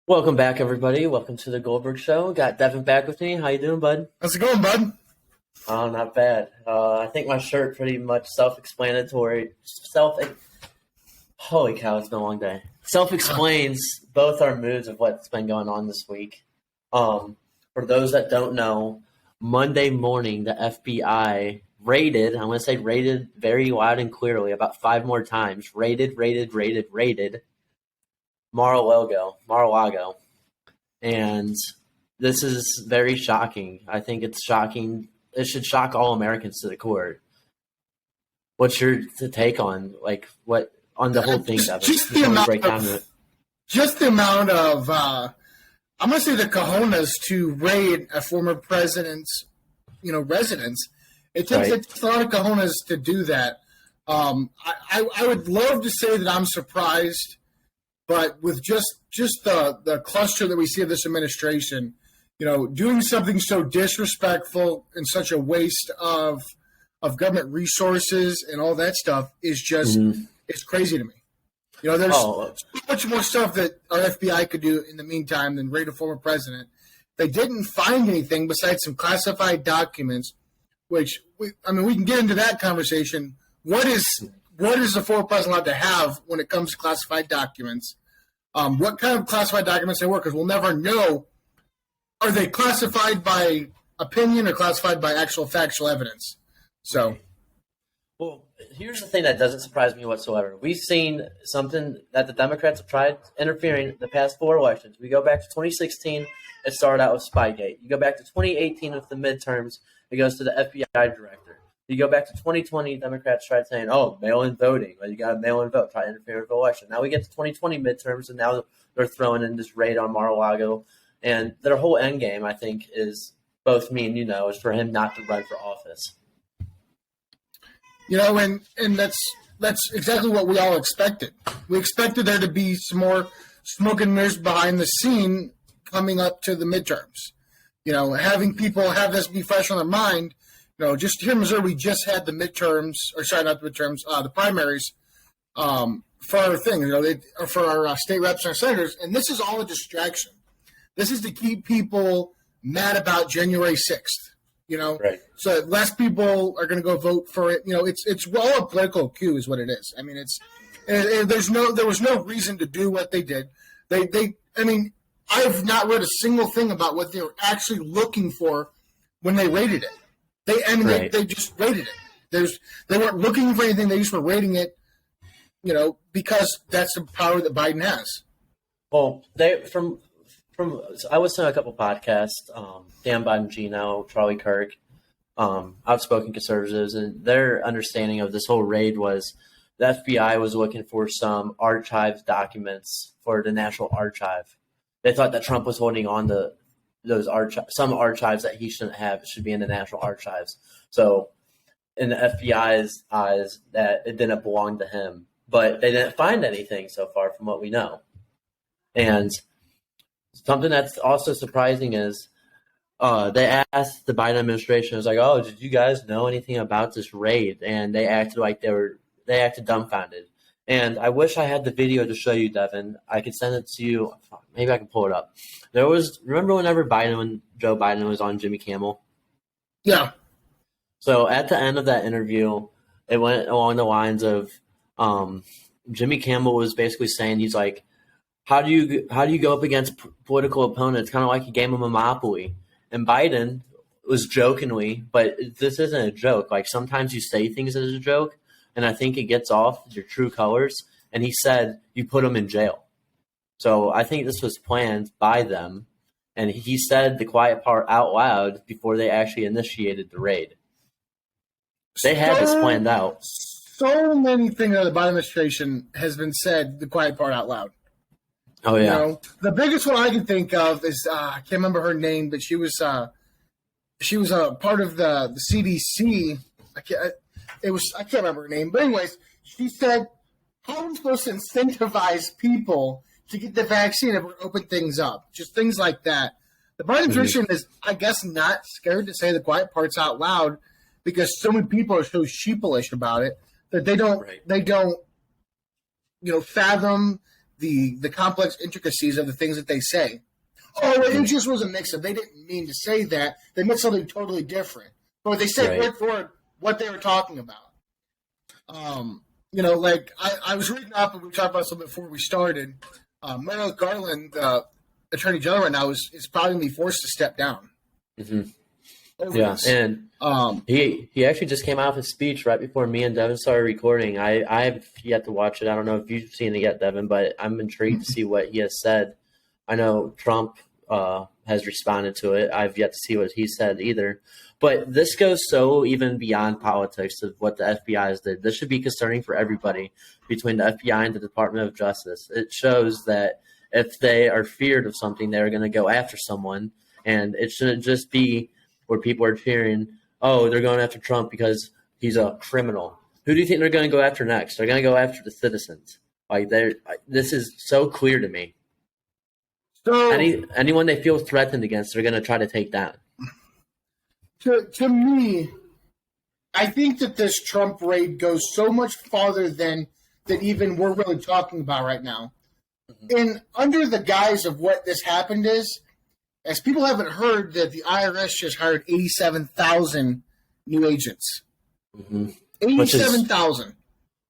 Welcome back, everybody. Welcome to the Goldberg Show. Got Devin back with me. How you doing, bud? How's it going, bud? Oh, not bad. I think my shirt pretty much self-explanatory. Holy cow, it's been a long day. Self-explains both our moods of what's been going on this week. For those that don't know, Monday morning the FBI raided. I'm going to say raided very loud and clearly about 5 more times. Raided Mar-a-Lago. And this is very shocking. I think it's shocking. It should shock all Americans to the core. What's your take on what on the whole thing, Devin? Just the amount of I'm gonna say the cojones to raid a former president's residence. It takes a lot of cojones to do that. I would love to say that I'm surprised, but with just the cluster that we see of this administration, doing something so disrespectful and such a waste of government resources and all that stuff is just it's crazy to me. There's so much more stuff that our FBI could do in the meantime than raid a former president. They didn't find anything besides some classified documents, which we can get into that conversation. What is the former president allowed to have when it comes to classified documents? What kind of classified documents they were, because we'll never know. Are they classified by opinion or classified by actual factual evidence? So, well, here's the thing that doesn't surprise me whatsoever. We've seen something that the Democrats have tried interfering the past 4 elections. We go back to 2016, it started out with Spygate. You go back to 2018 with the midterms, it goes to the FBI director. You go back to 2020, Democrats tried saying, mail-in voting. Well, you got a mail-in vote, try to interfere with the election. Now we get to 2020 midterms, and now they're throwing in this raid on Mar-A-Lago. And their whole end game, I think, is both me and is for him not to run for office. And that's exactly what we all expected. We expected there to be some more smoke and mirrors behind the scene coming up to the midterms. Having people have this be fresh on their mind. Just here in Missouri, we just had the midterms, the primaries for our thing, for our state reps and our senators. And this is all a distraction. This is to keep people mad about January 6th, Right. So less people are going to go vote for it. It's all a political coup is what it is. There was no reason to do what they did. I've not read a single thing about what they were actually looking for when they raided it. They just raided it. They weren't looking for anything. They just were raiding it, because that's the power that Biden has. Well, I listened to a couple podcasts, Dan Bongino, Charlie Kirk, outspoken conservatives, and their understanding of this whole raid was the FBI was looking for some archived documents for the National Archive. They thought that Trump was holding on to some archives that he shouldn't have. It should be in the National Archives. So in the FBI's eyes, that it didn't belong to him. But they didn't find anything so far from what we know. And something that's also surprising is they asked the Biden administration, it was like, did you guys know anything about this raid? And they acted like they acted dumbfounded. And I wish I had the video to show you, Devin. I could send it to you. Maybe I can pull it up. Remember whenever Joe Biden was on Jimmy Kimmel? Yeah. So at the end of that interview, it went along the lines of Jimmy Kimmel was basically saying, he's like, how do you go up against political opponents? Kind of like a game of Monopoly. And Biden was jokingly, but this isn't a joke. Like sometimes you say things as a joke, and I think it gets off your true colors. And he said, you put them in jail. So I think this was planned by them. And he said the quiet part out loud before they actually initiated the raid. They had this planned out. So many things out of the Biden administration has been said, the quiet part out loud. Oh, yeah. The biggest one I can think of is, I can't remember her name, but she was a part of the CDC. I can't remember her name. But anyways, she said, how are we supposed to incentivize people to get the vaccine if we open things up? Just things like that. The Biden administration is, I guess, not scared to say the quiet parts out loud because so many people are so sheepish about it that they don't fathom the complex intricacies of the things that they say. Oh, it just was a mix-up. They didn't mean to say that. They meant something totally different. But they said word for word what they were talking about. Like I was reading up, and we talked about something before we started. Merrick Garland, Attorney General right now, is probably going to be forced to step down. Mm-hmm. And he actually just came out of his speech right before me and Devin started recording. I've yet to watch it. I don't know if you've seen it yet, Devin, but I'm intrigued to see what he has said. I know Trump has responded to it. I've yet to see what he said either. But this goes so even beyond politics of what the FBI has did. This should be concerning for everybody between the FBI and the Department of Justice. It shows that if they are feared of something, they're going to go after someone. And it shouldn't just be where people are cheering, oh, they're going after Trump because he's a criminal. Who do you think they're going to go after next? They're going to go after the citizens. This is so clear to me. So anyone they feel threatened against, they're going to try to take down. To me, I think that this Trump raid goes so much farther than even we're really talking about right now. Mm-hmm. And under the guise of what this happened is, as people haven't heard, that the IRS just hired 87,000 new agents. Mm-hmm. 87,000.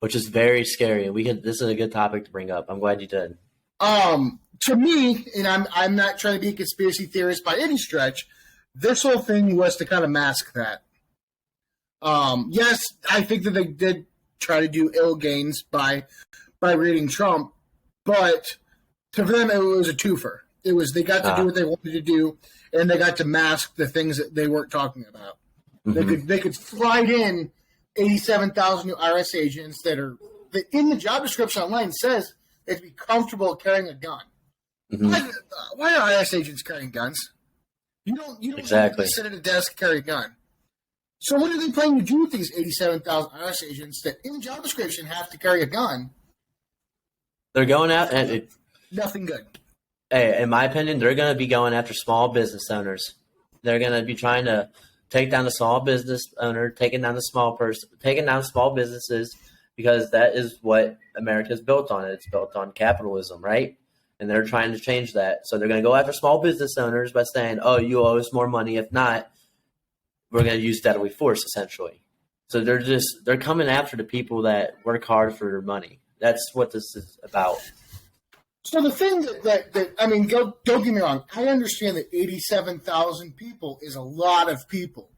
Which is very scary. This is a good topic to bring up. I'm glad you did. To me, and I'm not trying to be a conspiracy theorist by any stretch, this whole thing was to kind of mask that. Yes, I think that they did try to do ill gains by raiding Trump, but to them it was a twofer. It was they got to do what they wanted to do, and they got to mask the things that they weren't talking about. Mm-hmm. They could slide in 87,000 new IRS agents that in the job description online says they have to be comfortable carrying a gun. Mm-hmm. Why are IRS agents carrying guns? You don't exactly sit at a desk and carry a gun. So what are they planning to do with these 87,000 IRS agents that in the job description have to carry a gun? They're going out and nothing good. Hey, in my opinion, they're going to be going after small business owners. They're going to be trying to take down the small business owner, taking down small businesses, because that is what America is built on. It's built on capitalism, right? And they're trying to change that. So they're going to go after small business owners by saying, oh, you owe us more money. If not, we're going to use deadly force, essentially. So they're coming after the people that work hard for their money. That's what this is about. So the thing that I mean, don't get me wrong. I understand that 87,000 people is a lot of people.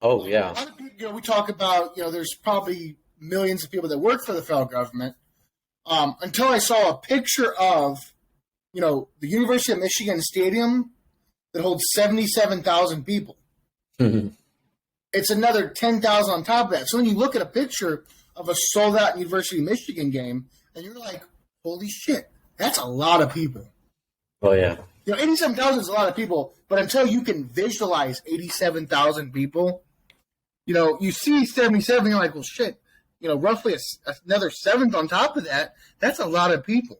Oh, yeah. A lot of people, we talk about, there's probably millions of people that work for the federal government. Until I saw a picture of, the University of Michigan Stadium that holds 77,000 people. Mm-hmm. It's another 10,000 on top of that. So when you look at a picture of a sold-out University of Michigan game, and you're like, holy shit. That's a lot of people. Oh, yeah. 87,000 is a lot of people, but until you can visualize 87,000 people, you see 77, you're like, well, shit, roughly another seventh on top of that, that's a lot of people.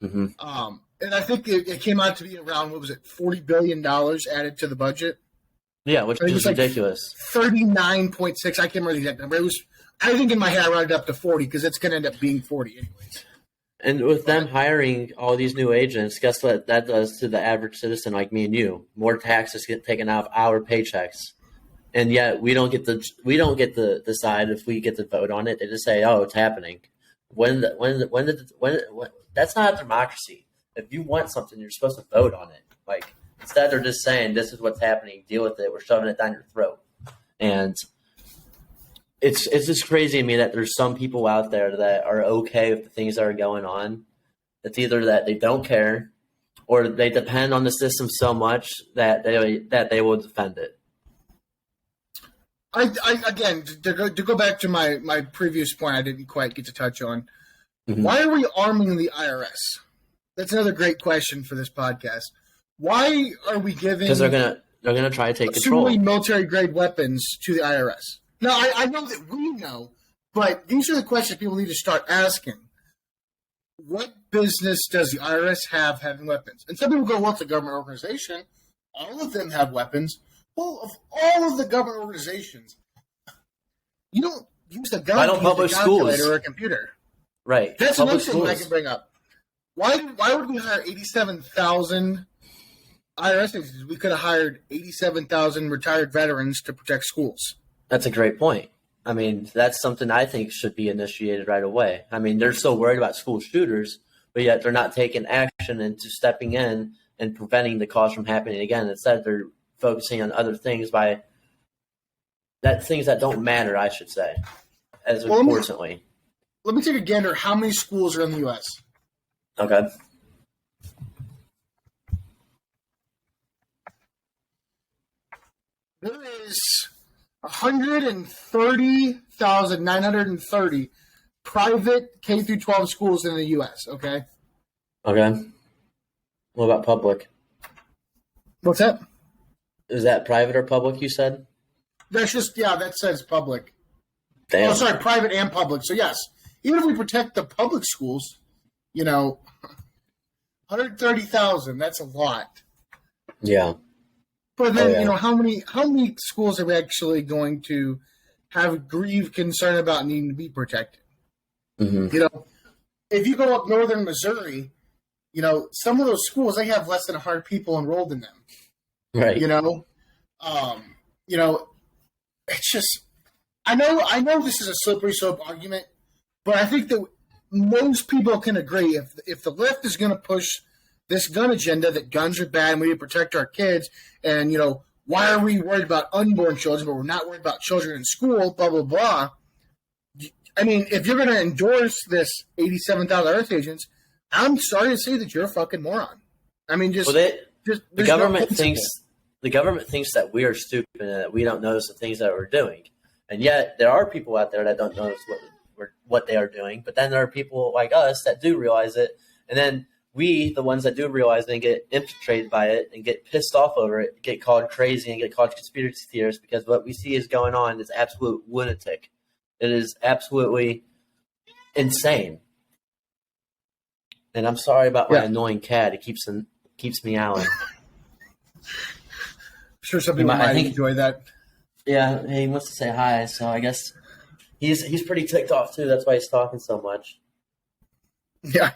Mm-hmm. And I think it came out to be around, what was it, $40 billion added to the budget? Yeah, which is ridiculous. 39.6, I can't remember the exact number. I think in my head I rounded up to 40 because it's going to end up being 40 anyways. And with them hiring all these new agents, guess what that does to the average citizen like me and you? More taxes get taken out of our paychecks, and yet we don't get to decide if we get to vote on it. They just say, "Oh, it's happening." When that's not a democracy. If you want something, you're supposed to vote on it. Instead, they're just saying, "This is what's happening. Deal with it. We're shoving it down your throat." And It's just crazy to me that there's some people out there that are okay with the things that are going on. It's either that they don't care or they depend on the system so much that they will defend it. Again, to go back to my previous point I didn't quite get to touch on. Mm-hmm. Why are we arming the IRS? That's another great question for this podcast. Why are we giving? Because they're gonna try to take control. Military grade weapons to the IRS. Now, I know that we know, but these are the questions people need to start asking. What business does the IRS have having weapons? And some people go, well, it's a government organization. All of them have weapons. Well, of all of the government organizations, you don't use a gun to use a calculator or a computer. Right. That's another thing I can bring up. Why would we hire 87,000 IRS agents? We could have hired 87,000 retired veterans to protect schools. That's a great point. I mean, that's something I think should be initiated right away. I mean, they're so worried about school shooters, but yet they're not taking action into stepping in and preventing the cause from happening again. Instead, they're focusing on other things things that don't matter, I should say, as importantly. Let me take a gander. How many schools are in the U.S.? Okay. There is 130,930 private K through 12 schools in the U.S. Okay. Okay. What about public? What's that? Is that private or public? You said. That's just that says public. Damn. Oh, sorry, private and public. So yes, even if we protect the public schools, 130,000. That's a lot. Yeah. But then, how many schools are we actually going to have grieved concern about needing to be protected? Mm-hmm. If you go up northern Missouri, some of those schools, they have less than 100 people enrolled in them. Right. It's just, I know this is a slippery slope argument, but I think that most people can agree if the left is going to push this gun agenda that guns are bad and we need to protect our kids, and why are we worried about unborn children but we're not worried about children in school, blah blah blah. I mean, if you're going to endorse this 87,000 Earth agents, I'm sorry to say that you're a fucking moron. I mean, the government thinks that we are stupid and that we don't notice the things that we're doing, and yet there are people out there that don't notice what they are doing. But then there are people like us that do realize it, and then we, the ones that do realize it and get infiltrated by it and get pissed off over it, get called crazy and get called conspiracy theorists because what we see is going on is absolute lunatic. It is absolutely insane. And I'm sorry about my annoying cat. It keeps meowing. I'm sure some people might enjoy that. Yeah, he wants to say hi, so I guess he's pretty ticked off too. That's why he's talking so much. Yeah.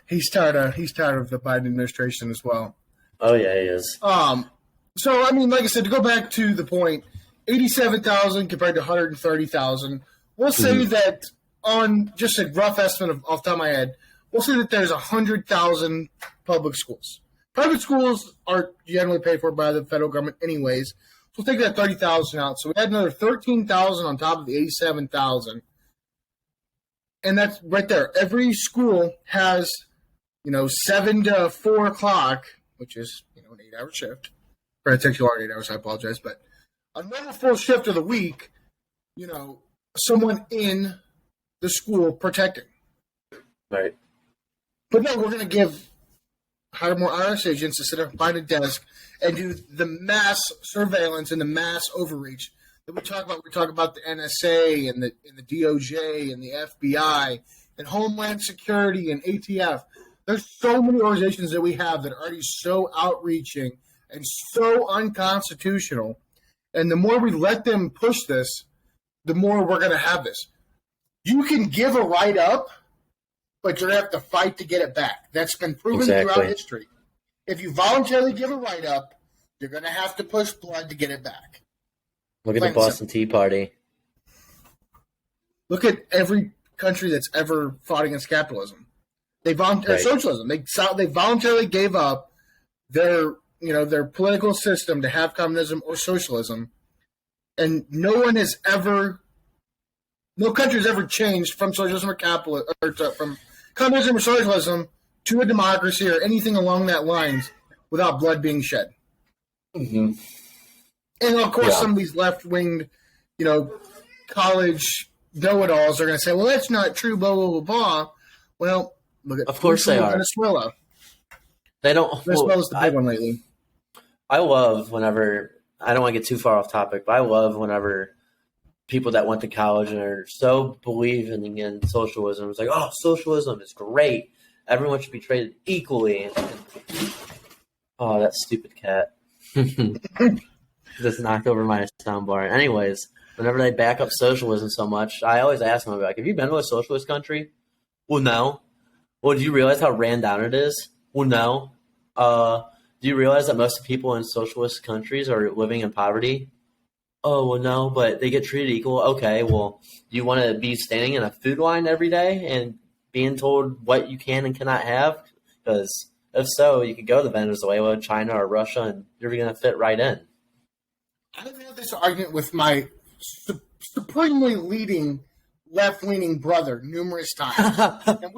He's tired of the Biden administration as well. Oh yeah, he is. So I mean, like I said, to go back to the point, 87,000 compared to 130,000. We'll say that on just a rough estimate off the top of my head, we'll say that there's 100,000 public schools. Private schools are generally paid for by the federal government anyways. So we'll take that 30,000 out. So we had another 13,000 on top of the 87,000. And that's right there. Every school has, 7 to 4 o'clock, which is, an 8-hour shift. Or it takes you longer 8 hours, I apologize. But a normal full shift of the week, someone in the school protecting. Right. But no, we're going to hire more IRS agents to sit up behind a desk and do the mass surveillance and the mass overreach that we talk about. We talk about the NSA and the DOJ and the FBI and Homeland Security and ATF. There's so many organizations that we have that are already so outreaching and so unconstitutional. And the more we let them push this, the more we're going to have this. You can give a write-up, but you're going to have to fight to get it back. That's been proven throughout history. If you voluntarily give a write-up, you're going to have to push blood to get it back. Look at the Boston Tea Party. Look at every country that's ever fought against capitalism. Socialism. They voluntarily gave up their political system to have communism or socialism, and no country has ever changed from socialism or capitalism, from communism or socialism to a democracy or anything along that lines without blood being shed. Mm-hmm. And of course, some of these left-winged, college know-it-alls are going to say, "Well, that's not true." Blah blah blah blah. Well, look at of course they are. Venezuela. They don't. Venezuela's the big one lately. I love whenever I don't want to get too far off topic, but I love whenever people that went to college and are so believing in socialism. It's like, oh, socialism is great. Everyone should be treated equally. Oh, that stupid cat. Just knocked over my soundbar. Anyways, whenever they back up socialism so much, I always ask them, like, have you been to a socialist country? Well, no. Well, do you realize how ran down it is? Well, no. Do you realize that most people in socialist countries are living in poverty? Oh, well, no, but they get treated equal. Okay, well, do you want to be standing in a food line every day and being told what you can and cannot have? Because if so, you could go to Venezuela, China, or Russia, and you're going to fit right in. I've had this argument with my supremely leading left-leaning brother numerous times, and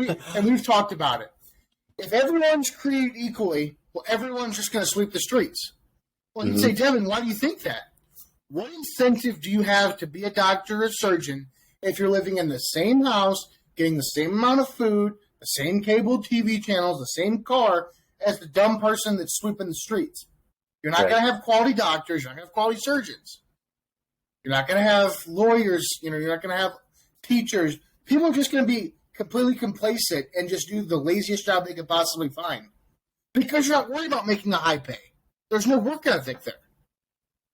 we've talked about it. If everyone's treated equally, well, everyone's just going to sweep the streets. Well, you'd say, Devin, why do you think that? What incentive do you have to be a doctor or a surgeon if you're living in the same house, getting the same amount of food, the same cable TV channels, the same car as the dumb person that's sweeping the streets? You're not going to have quality doctors. You're not going to have quality surgeons. You're not going to have lawyers. You're not going to have teachers. People are just going to be completely complacent and just do the laziest job they could possibly find because you're not worried about making a high pay. There's no work ethic there.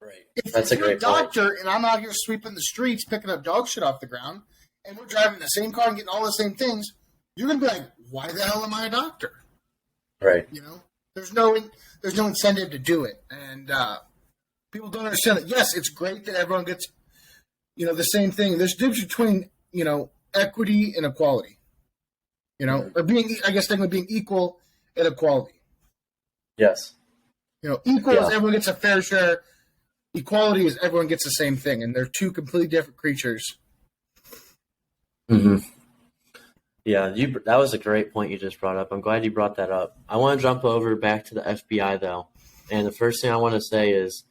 Right. If you're a doctor and I'm out here sweeping the streets, picking up dog shit off the ground, and we're driving the same car and getting all the same things, you're going to be like, why the hell am I a doctor? Right. There's no incentive to do it. And people don't understand that, yes, it's great that everyone gets, the same thing. There's a difference between, equity and equality, or being, I guess, technically being equal and equality. Yes. Equal is everyone gets a fair share. Equality is everyone gets the same thing, and they're two completely different creatures. Mm-hmm. Yeah, that was a great point you just brought up. I'm glad you brought that up. I want to jump over back to the FBI, though. And the first thing I want to say is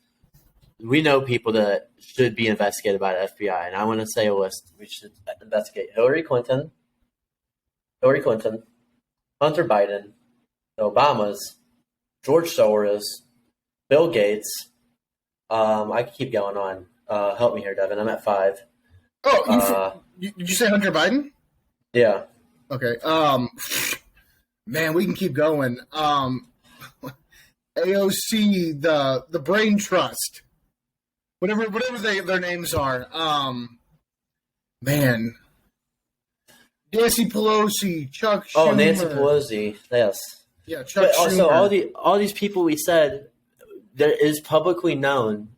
we know people that should be investigated by the FBI, and I want to say a list. We should investigate Hillary Clinton, Hunter Biden, the Obamas, George Soros, Bill Gates. I could keep going on. Help me here, Devin. I'm at 5. Oh, did you say Hunter Biden? Yeah. Okay. Man, we can keep going. AOC, the Brain Trust, whatever their names are. Man, Nancy Pelosi, Chuck Schumer. Oh, Nancy Pelosi. Yes. Yeah, Chuck Schumer. Also, all these people we said, there is publicly known.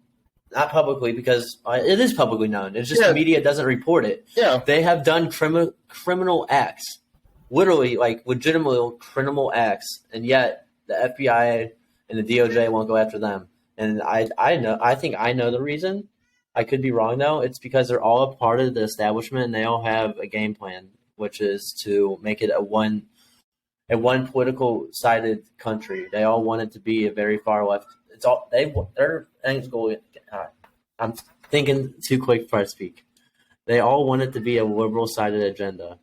Not publicly, because it is publicly known. It's just the media doesn't report it. Yeah. They have done criminal acts, literally, like legitimate criminal acts, and yet the FBI and the DOJ won't go after them. And I think I know the reason. I could be wrong, though. It's because they're all a part of the establishment, and they all have a game plan, which is to make it a one political sided country. They all want it to be a very far left. It's all their end goal. I'm thinking too quick before I speak. They all want it to be a liberal sided agenda.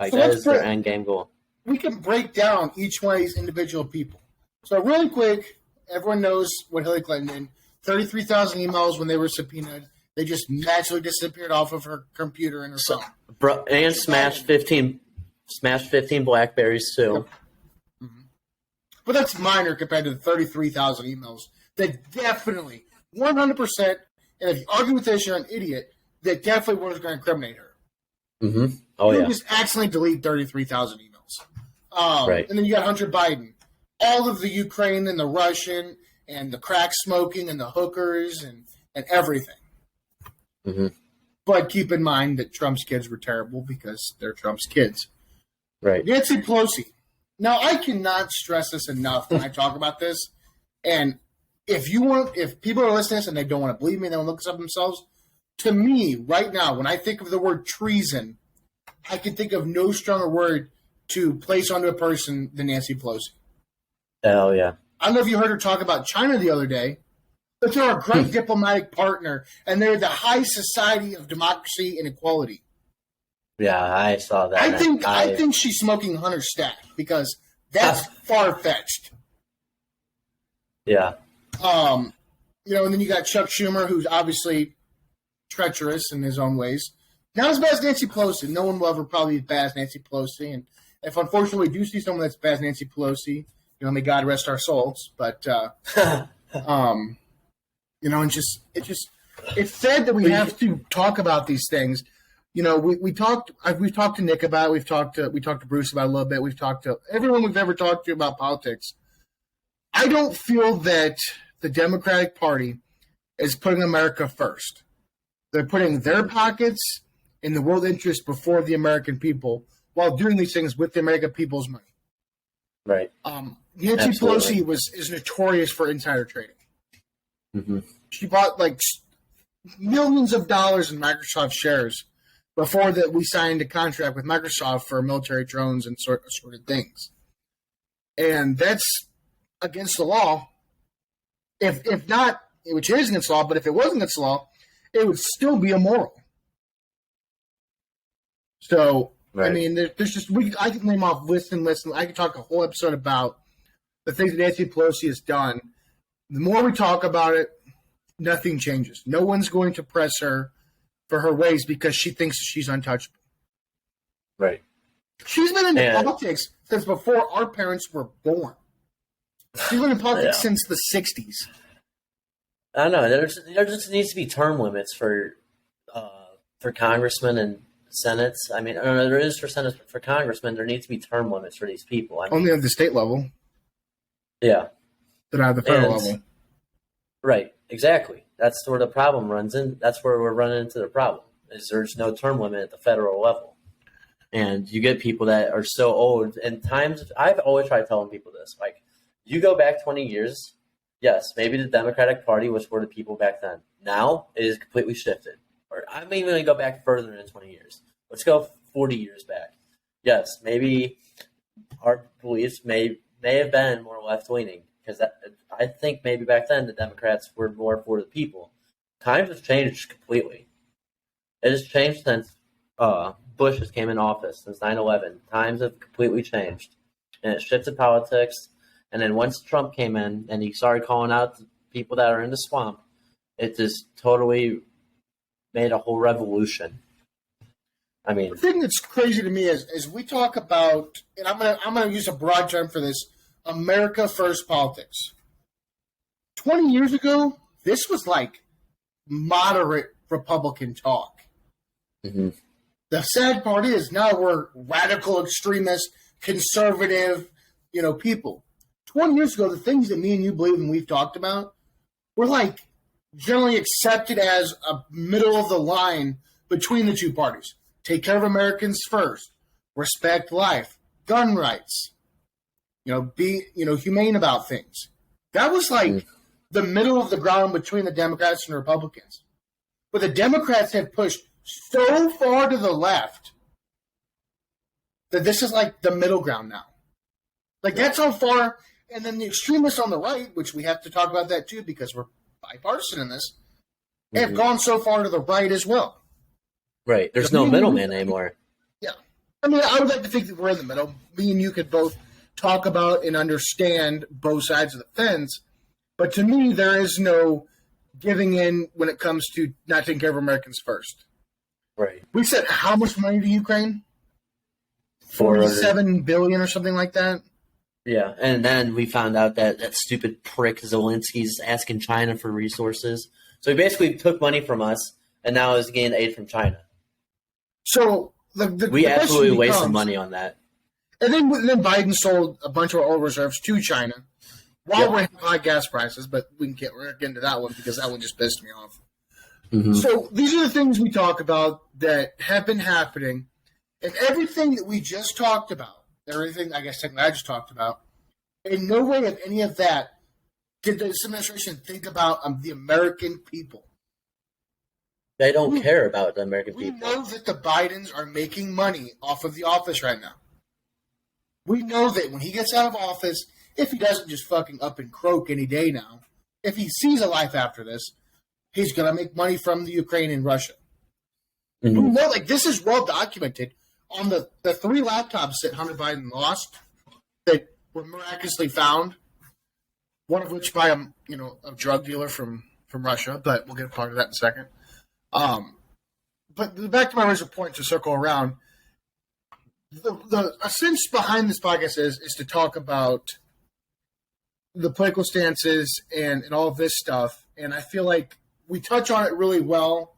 Like so that is their end game goal. We can break down each one of these individual people. So really quick, everyone knows what Hillary Clinton did. 33,000 emails when they were subpoenaed. They just naturally disappeared off of her computer and her phone. And smashed 15 Blackberries too. Yep. Mm-hmm. But that's minor compared to the 33,000 emails that definitely, 100%, and if you argue with this, you're an idiot, that definitely was going to incriminate her. Mm-hmm. Oh, you just accidentally delete 33,000 emails. Right. And then you got Hunter Biden. All of the Ukraine and the Russian and the crack smoking and the hookers and everything. Mm-hmm. But keep in mind that Trump's kids were terrible because they're Trump's kids. Right. Nancy Pelosi. Now, I cannot stress this enough when I talk about this. And if people are listening to this and they don't want to believe me, they want to look this up themselves. To me, right now, when I think of the word treason, I can think of no stronger word to place onto a person than Nancy Pelosi. Hell yeah. I don't know if you heard her talk about China the other day, but they're a great diplomatic partner, and they're the high society of democracy and equality. Yeah, I saw that. I think she's smoking Hunter's stack because that's far-fetched. Yeah. And then you got Chuck Schumer, who's obviously treacherous in his own ways. Not as bad as Nancy Pelosi. No one will ever probably be as bad as Nancy Pelosi. And if unfortunately we do see someone that's as bad as Nancy Pelosi, may God rest our souls. But it's sad that we have to talk about these things. we talked. We've talked to Nick about it. We talked to Bruce about it a little bit. We've talked to everyone we've ever talked to about politics. I don't feel that the Democratic Party is putting America first. They're putting their pockets and the world interest before the American people while doing these things with the American people's money. Right. Nancy Pelosi is notorious for insider trading. Mm-hmm. She bought like millions of dollars in Microsoft shares before that we signed a contract with Microsoft for military drones and sort of things. And that's against the law. If not, which is against the law, but if it wasn't against the law, it would still be immoral. So, right. I mean, there's just I can name off list and list. I could talk a whole episode about the things that Nancy Pelosi has done. The more we talk about it, nothing changes. No one's going to press her for her ways because she thinks she's untouchable. Right. She's been in politics since before our parents were born. She's been in politics since the 60s. I don't know. There just needs to be term limits for congressmen and senates. I mean, I don't know. There is for senates, but for congressmen, there needs to be term limits for these people. I mean, only at the state level. Yeah. But not at the federal level. Right. Exactly. That's where the problem runs in. That's where we're running into the problem. Is there's no term limit at the federal level, and you get people that are so old. And times I've always tried telling people this, like, you go back 20 years. Yes, maybe the Democratic Party was for the people back then. Now it is completely shifted. Or I'm even going to go back further than 20 years. Let's go 40 years back. Yes, maybe our beliefs may have been more left-leaning because I think maybe back then the Democrats were more for the people. Times have changed completely. It has changed since Bush has came in office, since 9/11. Times have completely changed. And it shifted politics. And then once Trump came in and he started calling out the people that are in the swamp, it just totally made a whole revolution. I mean, the thing that's crazy to me is we talk about, and I'm gonna use a broad term for this, America First politics. 20 years ago, this was like moderate Republican talk. Mm-hmm. The sad part is now we're radical, extremist, conservative, people. 20 years ago, the things that me and you believe and we've talked about were like generally accepted as a middle of the line between the two parties. Take care of Americans first, respect life, gun rights, be humane about things. That was like the middle of the ground between the Democrats and the Republicans. But the Democrats have pushed so far to the left that this is like the middle ground now. Like that's how far. And then the extremists on the right, which we have to talk about that too because we're bipartisan in this, have gone so far to the right as well. Right. There's no middleman anymore. Yeah. I mean, I would like to think that we're in the middle. Me and you could both talk about and understand both sides of the fence. But to me, there is no giving in when it comes to not taking care of Americans first. Right. We sent how much money to Ukraine? $47 billion or something like that. Yeah, and then we found out that stupid prick Zelensky's asking China for resources. So he basically took money from us, and now is getting aid from China. So we absolutely wasted money on that. And then Biden sold a bunch of oil reserves to China while we're having high gas prices, but we're going to get into that one because that one just pissed me off. Mm-hmm. So these are the things we talk about that have been happening, and everything that we just talked about, everything I just talked about, in no way of any of that did this administration think about the American people. They don't care about the American people. We know that the Bidens are making money off of the office right now. We know that when he gets out of office, if he doesn't just fucking up and croak any day now, if he sees a life after this, he's going to make money from the Ukraine and Russia. Mm-hmm. We know, this is well documented on the 3 laptops that Hunter Biden lost that were miraculously found, one of which by a drug dealer from Russia, but we'll get a part of that in a second. But back to my original point to circle around, the essence behind this podcast is to talk about the political stances and all of this stuff, and I feel like we touch on it really well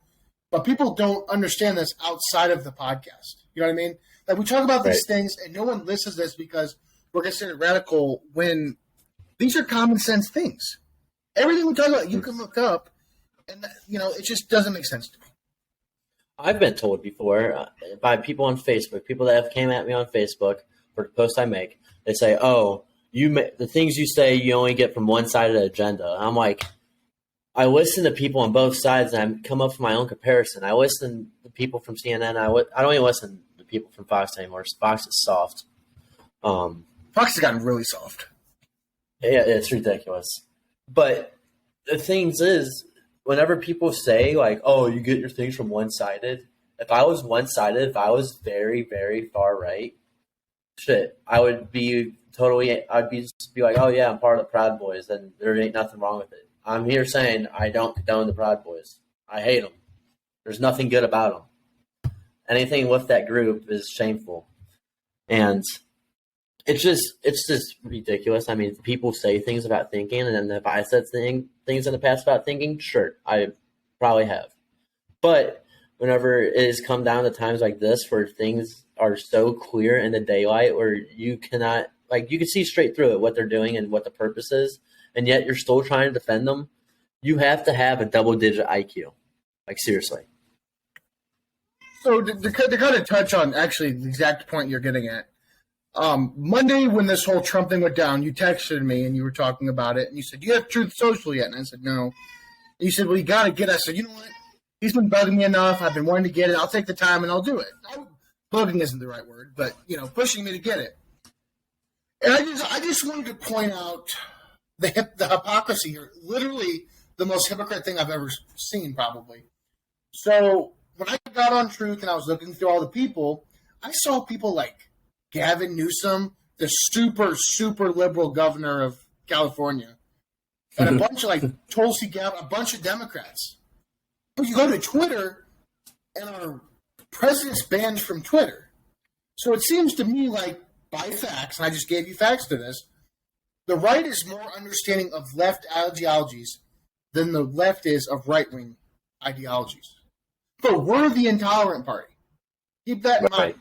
But people don't understand this outside of the podcast. You know what I mean? Like we talk about these things and no one listens to this because we're considered radical when these are common sense things. Everything we talk about, you can look up, and it just doesn't make sense to me. I've been told before by people on Facebook, people that have came at me on Facebook for the posts I make. They say, "Oh, the things you say you only get from one side of the agenda." I'm like, I listen to people on both sides, and I come up with my own comparison. I listen to people from CNN. I don't even listen to people from Fox anymore. Fox is soft. Fox has gotten really soft. Yeah, it's ridiculous. But the thing is, whenever people say, like, oh, you get your things from one-sided, if I was one-sided, if I was very, very far right, I would be just be like, oh, yeah, I'm part of the Proud Boys, and there ain't nothing wrong with it. I'm here saying I don't condone the Proud Boys. I hate them. There's nothing good about them. Anything with that group is shameful. And it's just ridiculous. I mean, people say things about thinking, and then if I said things in the past about thinking, sure, I probably have. But whenever it has come down to times like this where things are so clear in the daylight where you cannot, like, you can see straight through it, what they're doing and what the purpose is, and yet you're still trying to defend them, you have to have a double-digit IQ. Like, seriously. So to kind of touch on actually the exact point you're getting at, Monday when this whole Trump thing went down, you texted me and you were talking about it, and you said, "Do you have Truth Social yet?" And I said, "No." And you said, "Well, you got to get it." I said, "You know what? He's been bugging me enough. I've been wanting to get it. I'll take the time and I'll do it." Bugging isn't the right word, but pushing me to get it. And I just wanted to point out the hypocrisy here. Literally the most hypocrite thing I've ever seen, probably. So when I got on Truth and I was looking through all the people, I saw people like Gavin Newsom, the super, super liberal governor of California, and a bunch of like Tulsi Gabbard, a bunch of Democrats. But you go to Twitter, and our president's banned from Twitter. So it seems to me like, by facts, and I just gave you facts to this, the right is more understanding of left ideologies than the left is of right-wing ideologies. But we're the intolerant party. Keep that in mind.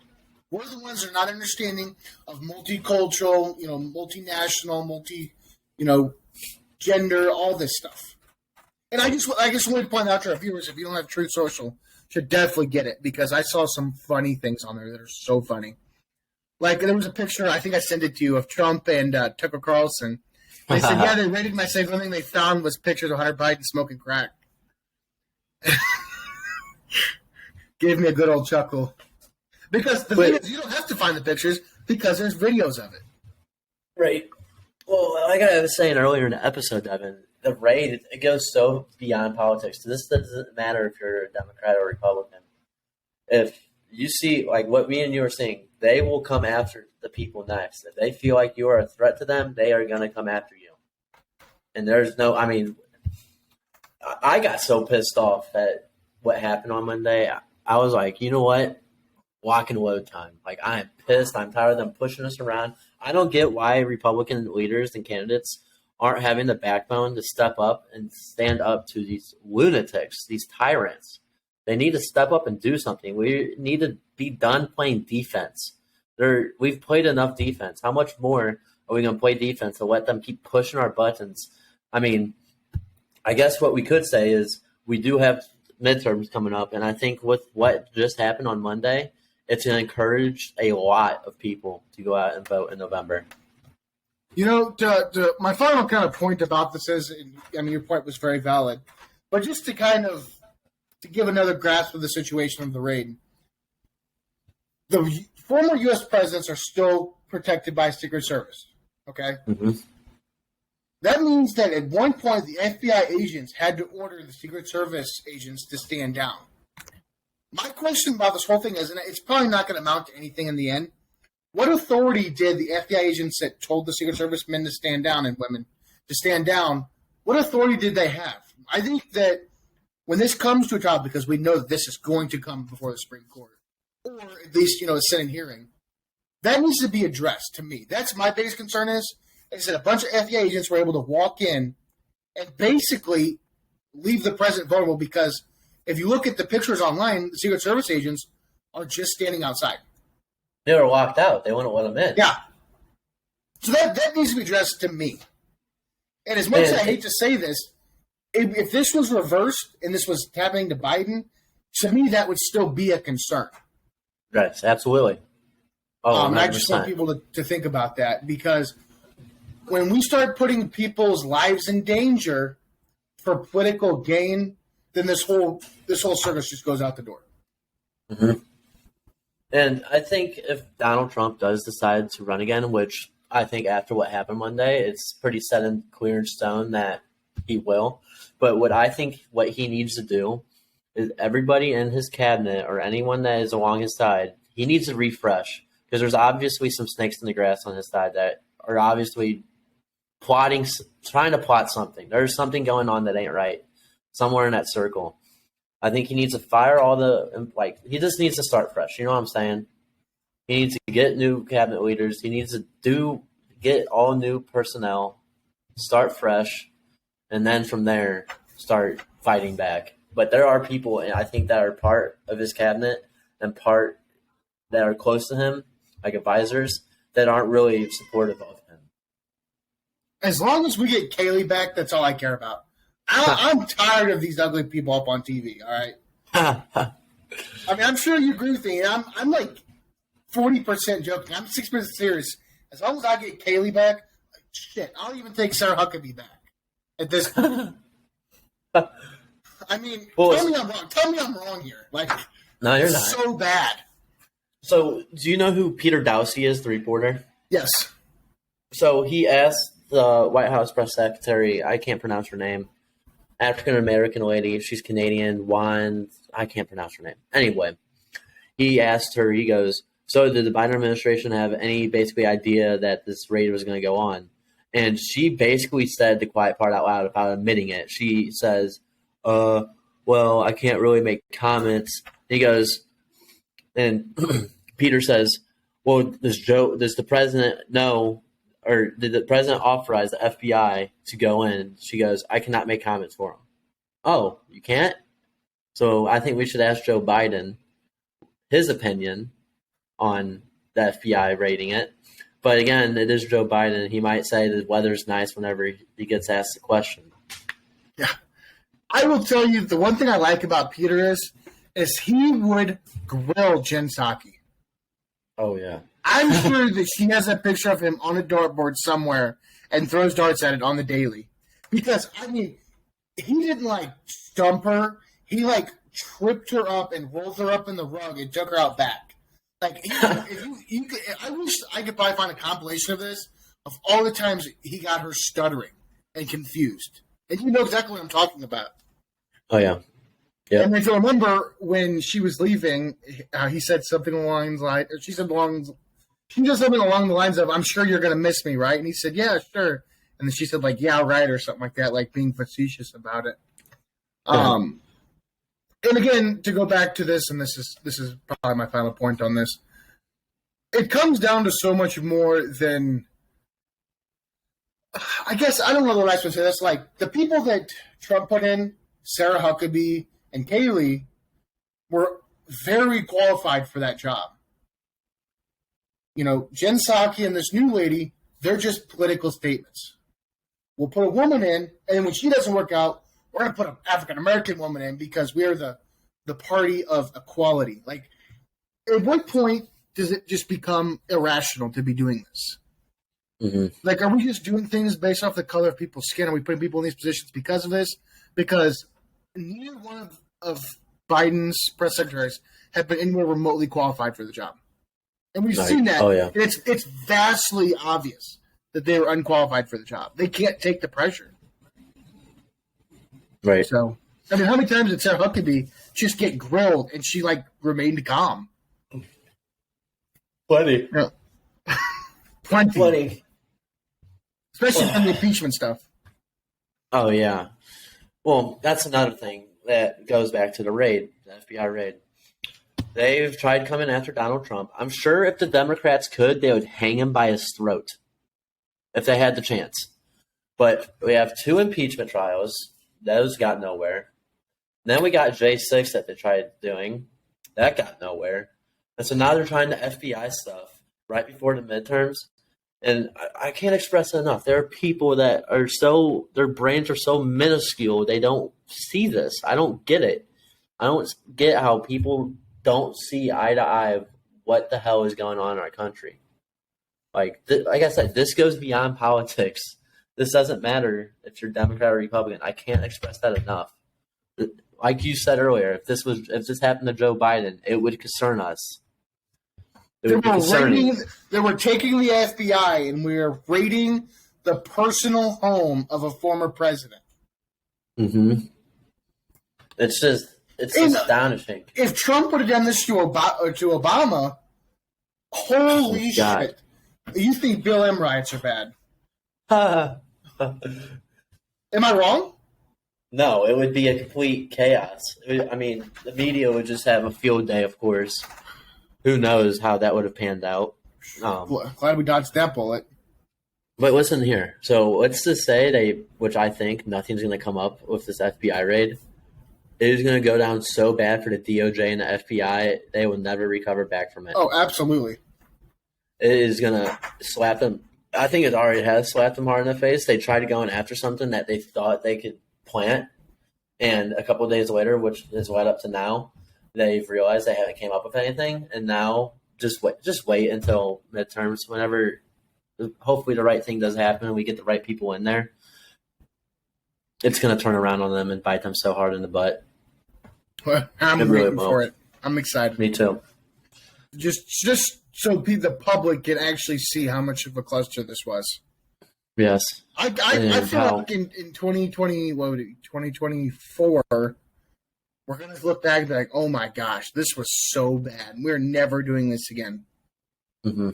We're the ones that are not understanding of multicultural, multinational, gender, all this stuff. And I just wanted to point out to our viewers, if you don't have Truth Social, should definitely get it, because I saw some funny things on there that are so funny. Like, there was a picture, I think I sent it to you, of Trump and Tucker Carlson. They said, yeah, they rated my safe. The only thing they found was pictures of Hunter Biden smoking crack. Gave me a good old chuckle. Because the thing is, you don't have to find the pictures because there's videos of it. Right. Well, like I was saying earlier in the episode, Devin, the raid, it goes so beyond politics. This doesn't matter if you're a Democrat or Republican. If you see, like what me and you are saying, they will come after the people next. If they feel like you are a threat to them, they are going to come after you. And there's no, I mean, I got so pissed off at what happened on Monday. I was like, you know what? Lock and load time. Like, I am pissed. I'm tired of them pushing us around. I don't get why Republican leaders and candidates aren't having the backbone to step up and stand up to these lunatics, these tyrants. They need to step up and do something. We need to be done playing defense. We've played enough defense. How much more are we going to play defense to let them keep pushing our buttons? I mean, I guess what we could say is we do have midterms coming up, and I think with what just happened on Monday, it's going to encourage a lot of people to go out and vote in November. My final kind of point about this is, I mean, your point was very valid, but just to kind of to give another grasp of the situation of the raid, the former U.S. presidents are still protected by Secret Service, okay? Mm-hmm. That means that at one point the FBI agents had to order the Secret Service agents to stand down. My question about this whole thing is, and it's probably not going to amount to anything in the end, what authority did the FBI agents that told the Secret Service men to stand down and women to stand down, what authority did they have? I think that when this comes to a trial, because we know that this is going to come before the Supreme Court, or at least, a Senate hearing, that needs to be addressed to me. That's my biggest concern is, like I said, a bunch of FBI agents were able to walk in and basically leave the president vulnerable because if you look at the pictures online, the Secret Service agents are just standing outside. They were locked out. They wouldn't let them in. Yeah. So that needs to be addressed to me. And as much as I hate to say this, if this was reversed and this was happening to Biden, to me that would still be a concern. Yes, absolutely. Oh, and I just want people to think about that, because when we start putting people's lives in danger for political gain, then this whole circus just goes out the door. Mm-hmm. And I think if Donald Trump does decide to run again, which I think after what happened Monday, it's pretty set in clear in stone that he will. But what he needs to do is everybody in his cabinet or anyone that is along his side, he needs to refresh, because there's obviously some snakes in the grass on his side that are obviously trying to plot something. There's something going on that ain't right somewhere in that circle. I think he needs to fire he just needs to start fresh. You know what I'm saying? He needs to get new cabinet leaders. He needs to get all new personnel, start fresh, and then from there start fighting back. But there are people, I think, that are part of his cabinet and part that are close to him, like advisors, that aren't really supportive of him. As long as we get Kaylee back, that's all I care about. I'm tired of these ugly people up on TV, all right? I mean, I'm sure you agree with me. I'm like 40% joking. I'm 6% serious. As long as I get Kaylee back, shit, I'll even take Sarah Huckabee back at this point. I mean, tell me I'm wrong. Tell me I'm wrong here. Like, no, you're not. So bad. So, do you know who Peter Dowsey is, the reporter? Yes. So, he asked the White House press secretary, I can't pronounce her name, African-American lady, she's Canadian, Juan, I can't pronounce her name. Anyway, he asked her, he goes, so did the Biden administration have any basically idea that this raid was going to go on? And she basically said the quiet part out loud without admitting it. She says, well, I can't really make comments. He goes, and Peter says, well, does the president know, or did the president authorize the FBI to go in? She goes, I cannot make comments for him. Oh, you can't? So I think we should ask Joe Biden his opinion on the FBI raiding it. But again, it is Joe Biden. He might say the weather's nice whenever he gets asked the question. Yeah. I will tell you, the one thing I like about Peter is he would grill Jen Psaki. Oh, yeah. I'm sure that she has a picture of him on a dartboard somewhere and throws darts at it on the daily. Because, I mean, he didn't, stump her. He, tripped her up and rolled her up in the rug and took her out back. I wish I could probably find a compilation of this, of all the times he got her stuttering and confused. And you know exactly what I'm talking about. Oh, yeah. Yeah. And if you remember, when she was leaving, he said something along the lines, she said something along the lines of, I'm sure you're going to miss me, right? And he said, yeah, sure. And then she said, yeah, right, or something like that, being facetious about it. Yeah. And again, to go back to this, and this is probably my final point on this, it comes down to so much more than, I guess, I don't know the right way to say this, the people that Trump put in, Sarah Huckabee and Kaylee, were very qualified for that job. Jen Psaki and this new lady, they're just political statements. We'll put a woman in, and when she doesn't work out, we're going to put an African-American woman in because we are the party of equality. At what point does it just become irrational to be doing this? Mm-hmm. Are we just doing things based off the color of people's skin? Are we putting people in these positions because of this? Because neither one of Biden's press secretaries have been anywhere remotely qualified for the job. And we've seen that. Oh, yeah. It's vastly obvious that they were unqualified for the job. They can't take the pressure. Right. So, I mean, how many times did Sarah Huckabee just get grilled and she, remained calm? Plenty. Yeah. Plenty. Especially on the impeachment stuff. Oh, yeah. Well, that's another thing that goes back to the raid, the FBI raid. They've tried coming after Donald Trump. I'm sure if the Democrats could, they would hang him by his throat if they had the chance. But we have 2 impeachment trials. Those got nowhere. Then we got J6 that they tried doing. That got nowhere. And so now they're trying the FBI stuff right before the midterms. And I can't express it enough. There are people that are their brains are so minuscule, they don't see this. I don't get it. I don't get how people don't see eye to eye of what the hell is going on in our country. Like I said, this goes beyond politics. This doesn't matter if you're Democrat or Republican. I can't express that enough. Like you said earlier, if this happened to Joe Biden, it would concern us. It would be concerning. They were taking the FBI and we were raiding the personal home of a former president. Mm-hmm. It's astonishing. If Trump would have done this to Obama, holy shit! You think Bill M. riots are bad? Am I wrong? No, it would be a complete chaos. The media would just have a field day, of course. Who knows how that would have panned out. Glad we dodged that bullet. But listen here. So let's just say which I think nothing's going to come up with this FBI raid. It is going to go down so bad for the DOJ and the FBI, they will never recover back from it. Oh, absolutely. It is going to slap them. I think it already has slapped them hard in the face. They tried to go in after something that they thought they could plant, and a couple of days later, which is led up to now, they've realized they haven't came up with anything, and now just wait until midterms. Whenever, hopefully, the right thing does happen and we get the right people in there, it's going to turn around on them and bite them so hard in the butt. Well, I'm waiting for it. I'm excited. Me too. Just so the public can actually see how much of a cluster this was. Yes. I feel like in 2020, 2024, we're going to look back and be like, oh my gosh, this was so bad. We're never doing this again. Mm-hmm.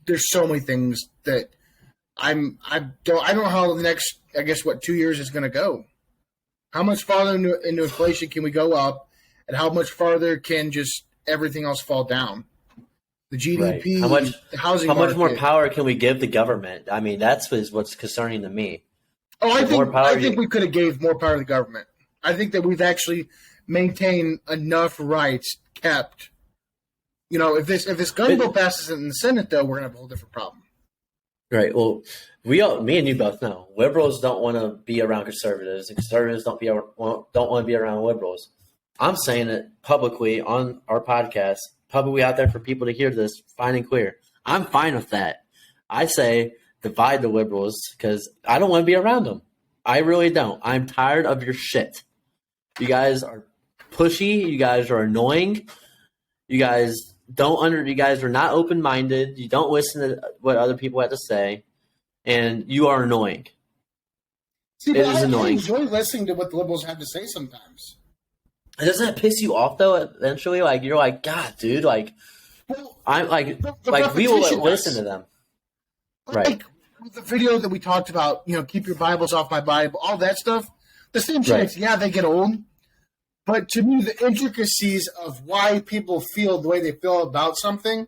There's so many things that I don't know how the next, 2 years is going to go. How much farther into inflation can we go up, and how much farther can just everything else fall down? The GDP, right. the housing market. How much more power can we give the government? I mean, that's what's concerning to me. Oh, I think we could have gave more power to the government. I think that we've actually maintained enough rights kept. If this gun bill passes in the Senate, though, we're gonna have a whole different problem. Right. Well, me and you both know, liberals don't want to be around conservatives, and conservatives don't want to be around liberals. I'm saying it publicly on our podcast, publicly out there for people to hear this, fine and clear. I'm fine with that. I say divide the liberals because I don't want to be around them. I really don't. I'm tired of your shit. You guys are pushy. You guys are annoying. You guys You guys are not open-minded. You don't listen to what other people have to say, and you are annoying. See, it is annoying. I enjoy listening to what the liberals have to say sometimes. Doesn't that piss you off though? Eventually, like you're like, God, dude, like I'm like, we will listen to them, right? With the video that we talked about, keep your Bibles off my Bible, all that stuff. The same shit. Yeah, they get old, but to me, the intricacies of why people feel the way they feel about something,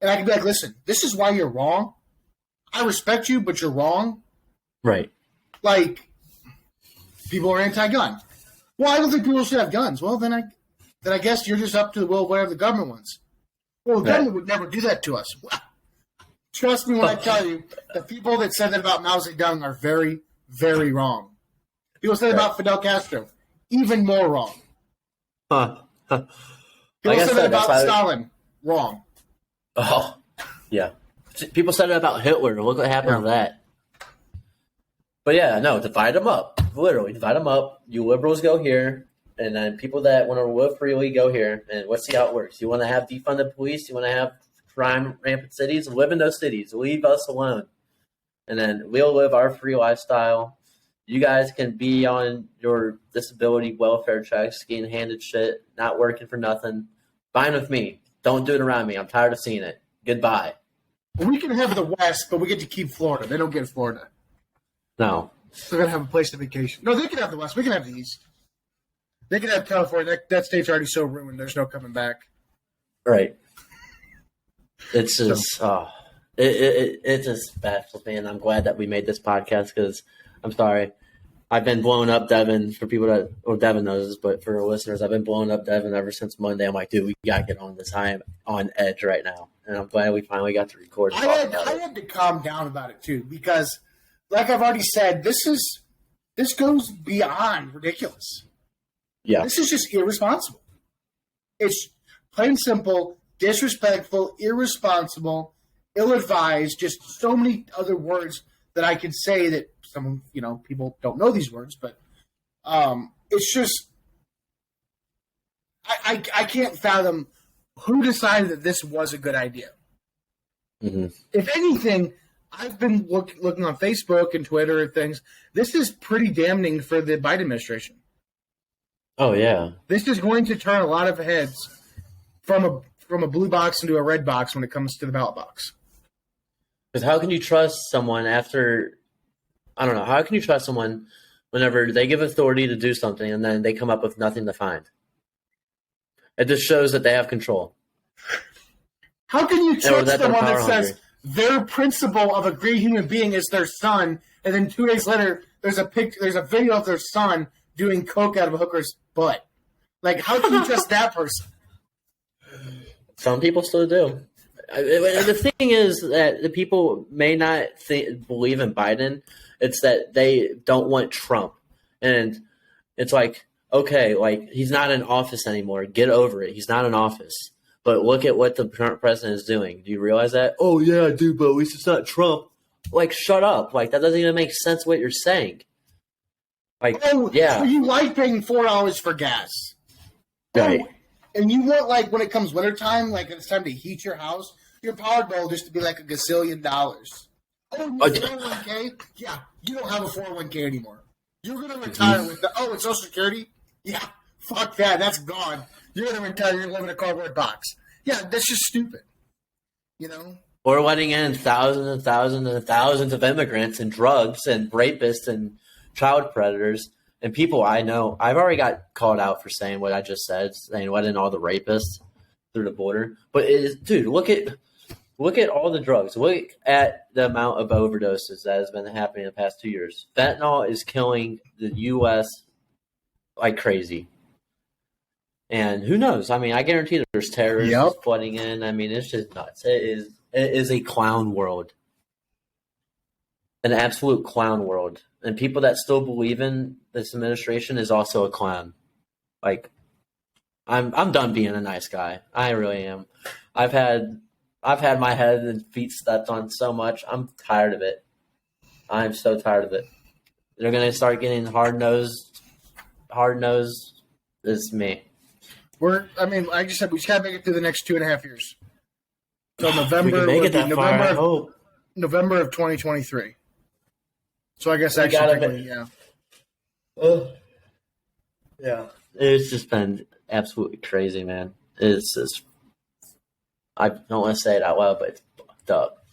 and I can be like, listen, this is why you're wrong. I respect you, but you're wrong. Right. Like, people are anti-gun. Well, I don't think people should have guns. Well, then I guess you're just up to the will of whatever the government wants. Well, the government would never do that to us. Trust me when I tell you, the people that said that about Mao Zedong are very, very wrong. People said about Fidel Castro, even more wrong. People said that about Stalin, wrong. Oh, yeah. People said it about Hitler. Look what happened to that. But yeah, no, divide them up. Literally, divide them up. You liberals go here, and then people that want to live freely go here. And let's see how it works. You want to have defunded police? You want to have crime rampant cities? Live in those cities. Leave us alone. And then we'll live our free lifestyle. You guys can be on your disability welfare checks, getting handed shit, not working for nothing. Fine with me. Don't do it around me. I'm tired of seeing it. Goodbye. We can have the West, but we get to keep Florida. They don't get Florida. No. They're going to have a place to vacation. No, they can have the West. We can have the East. They can have California. That state's already so ruined. There's no coming back. Right. It's just, it just baffles me, and I'm glad that we made this podcast because, I'm sorry, I've been blowing up Devin for people that, or Devin knows this, but for listeners, I've been blowing up Devin ever since Monday. I'm like, dude, we got to get on this. I am on edge right now. And I'm glad we finally got to record. I had to calm down about it too, because like I've already said, this goes beyond ridiculous. Yeah. This is just irresponsible. It's plain simple, disrespectful, irresponsible, ill-advised, just so many other words that I could say that some, people don't know these words, but it's just I can't fathom who decided that this was a good idea. Mm-hmm. If anything, I've been looking on Facebook and Twitter and things. This is pretty damning for the Biden administration. Oh, yeah. This is going to turn a lot of heads from a blue box into a red box when it comes to the ballot box. Because how can you trust someone after, I don't know, how can you trust someone whenever they give authority to do something and then they come up with nothing to find? It just shows that they have control. How can you trust someone that says hungry. Their principle of a great human being is their son, and then 2 days later there's a video of their son doing coke out of a hooker's butt? Like, how can you trust that person? Some people still do. The thing is that the people may not believe in Biden. It's that they don't want Trump. And it's like, okay, like, he's not in office anymore. Get over it. He's not in office. But look at what the current president is doing. Do you realize that? Oh, yeah, I do, but at least it's not Trump. Like, shut up. Like, that doesn't even make sense what you're saying. Like, yeah. So you like paying $4 for gas. Right. And you want, like, when it comes wintertime, like, it's time to heat your house, your power bill just to be like $1 gazillion. Oh, your 401k? Yeah, you don't have a 401k anymore. You're going to retire with it's Social Security? Yeah, fuck that. That's gone. You're going to retire. You're going to live in a cardboard box. Yeah, that's just stupid. Or letting in thousands and thousands and thousands of immigrants and drugs and rapists and child predators and people I know. I've already got called out for saying what I just said, saying letting all the rapists through the border. But dude, look at all the drugs. Look at the amount of overdoses that has been happening in the past 2 years. Fentanyl is killing the U.S. like crazy. And who knows? I mean, I guarantee there's terrorists flooding in. I mean, it's just nuts. It is a clown world. An absolute clown world. And people that still believe in this administration is also a clown. Like, I'm done being a nice guy. I really am. I've had my head and feet stepped on so much. I'm tired of it. I'm so tired of it. They're gonna start getting hard nosed. Hard nosed is me. Like I just said, we just gotta make it through the next 2.5 years. So we can make it that far, I hope. November of 2023. So I guess actually, yeah. Yeah. It's just been absolutely crazy, man. It's just, I don't want to say it out loud, but it's fucked up.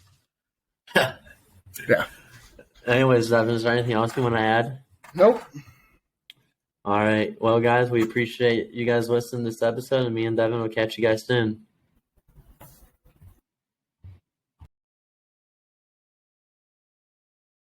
Yeah. Anyways, Devin, is there anything else you want to add? Nope. All right. Well, guys, we appreciate you guys listening to this episode, and me and Devin will catch you guys soon.